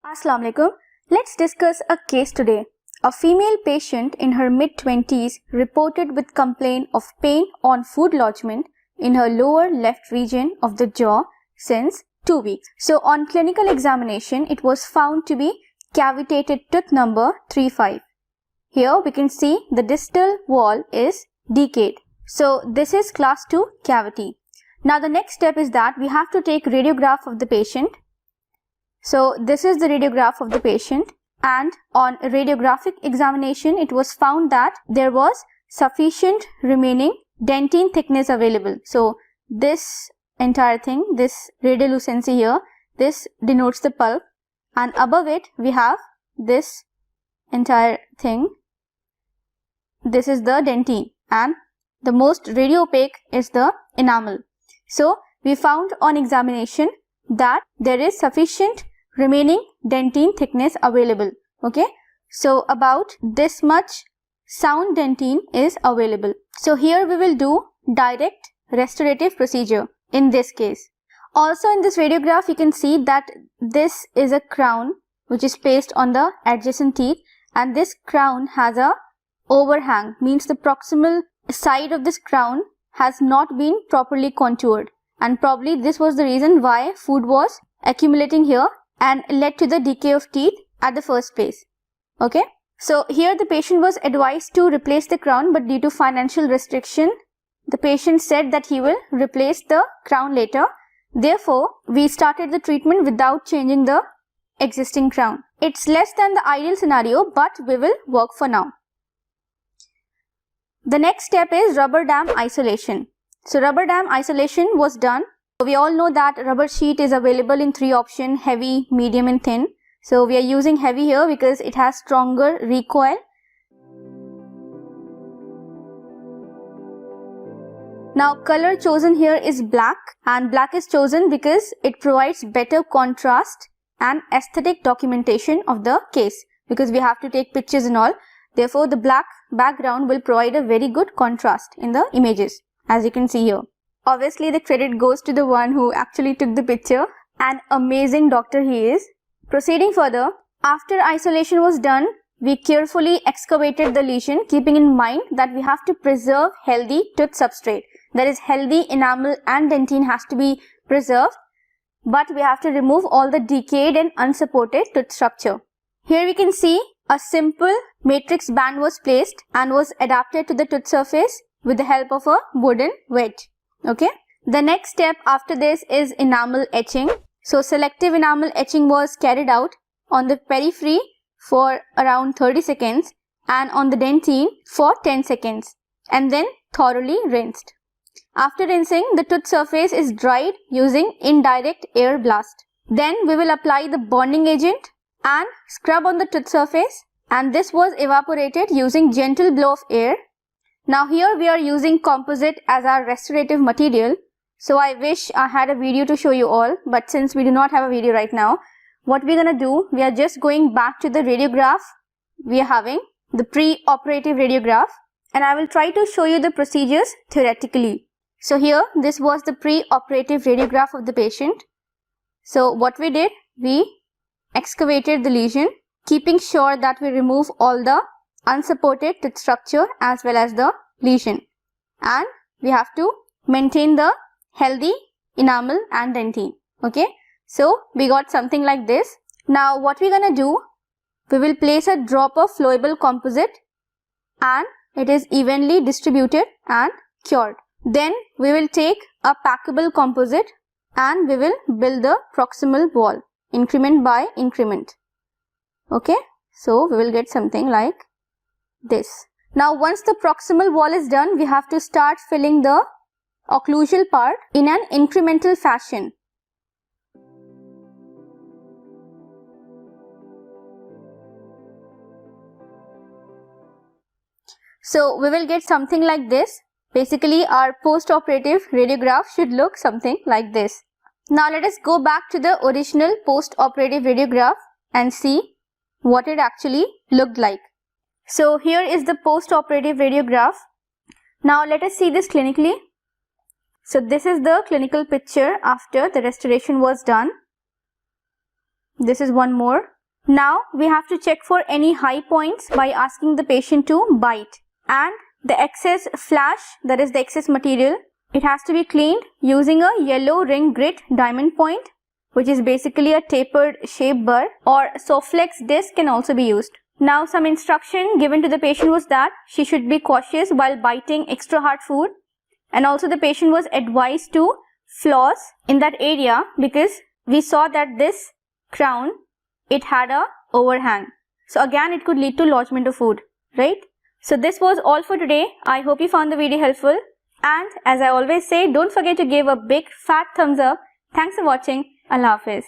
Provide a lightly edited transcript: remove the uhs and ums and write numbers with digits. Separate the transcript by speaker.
Speaker 1: Assalamu alaikum. Let's discuss a case today. A female patient in her mid-20s reported with complaint of pain on food lodgement in her lower left region of the jaw since 2 weeks. So on clinical examination, it was found to be cavitated tooth number 35. Here we can see the distal wall is decayed. So this is class 2 cavity. Now the next step is that we have to take radiograph of the patient. So this is the radiograph of the patient, and on radiographic examination it was found that there was sufficient remaining dentine thickness available. So this entire thing, this radiolucency here, this denotes the pulp, and above it we have this entire thing. This is the dentine, and the most radiopaque is the enamel. So we found on examination that there is sufficient remaining dentine thickness available. Okay, so about this much sound dentine is available. So here we will do direct restorative procedure in this case. Also in this radiograph you can see that this is a crown which is placed on the adjacent teeth, and this crown has a overhang, means the proximal side of this crown has not been properly contoured, and probably this was the reason why food was accumulating here and led to the decay of teeth at the first place. Okay, so here the patient was advised to replace the crown, but due to financial restriction the patient said that he will replace the crown later. Therefore we started the treatment without changing the existing crown. It's less than the ideal scenario, but we will work for now. The next step is rubber dam isolation. So rubber dam isolation was done. We all know that rubber sheet is available in 3 options: heavy, medium and thin. So we are using heavy here because it has stronger recoil. Now color chosen here is black, and black is chosen because it provides better contrast and aesthetic documentation of the case, because we have to take pictures and all. Therefore the black background will provide a very good contrast in the images, as you can see here. Obviously the credit goes to the one who actually took the picture. An amazing doctor he is. Proceeding further, after isolation was done, we carefully excavated the lesion, keeping in mind that we have to preserve healthy tooth substrate. That is, healthy enamel and dentine has to be preserved, but we have to remove all the decayed and unsupported tooth structure. Here we can see a simple matrix band was placed and was adapted to the tooth surface with the help of a wooden wedge. Okay. The next step after this is enamel etching. So selective enamel etching was carried out on the periphery for around 30 seconds and on the dentine for 10 seconds, and then thoroughly rinsed. After rinsing, the tooth surface is dried using indirect air blast. Then we will apply the bonding agent and scrub on the tooth surface, and this was evaporated using gentle blow of air. Now here we are using composite as our restorative material. So I wish I had a video to show you all, but since we do not have a video right now, what we're gonna do, we are just going back to the radiograph. We are having the pre-operative radiograph, and I will try to show you the procedures theoretically. So here this was the pre-operative radiograph of the patient. So what we did, we excavated the lesion, keeping sure that we remove all the unsupported tooth structure as well as the lesion, and we have to maintain the healthy enamel and dentine. Okay, so we got something like this. Now what we're gonna do, we will place a drop of flowable composite and it is evenly distributed and cured. Then we will take a packable composite and we will build the proximal wall increment by increment. Okay, so we will get something like this. Now once the proximal wall is done, we have to start filling the occlusal part in an incremental fashion. So we will get something like this. Basically our post-operative radiograph should look something like this. Now let us go back to the original post-operative radiograph and see what it actually looked like. So here is the post-operative radiograph. Now let us see this clinically. So this is the clinical picture after the restoration was done. This is one more. Now we have to check for any high points by asking the patient to bite. And the excess flash, that is the excess material, it has to be cleaned using a yellow ring grit diamond point, which is basically a tapered shaped burr, or Soflex disc can also be used. Now some instruction given to the patient was that she should be cautious while biting extra hard food, and also the patient was advised to floss in that area because we saw that this crown, it had a overhang. So again it could lead to lodgement of food, right? So this was all for today. I hope you found the video helpful. And as I always say, don't forget to give a big fat thumbs up. Thanks for watching. Allah Hafiz.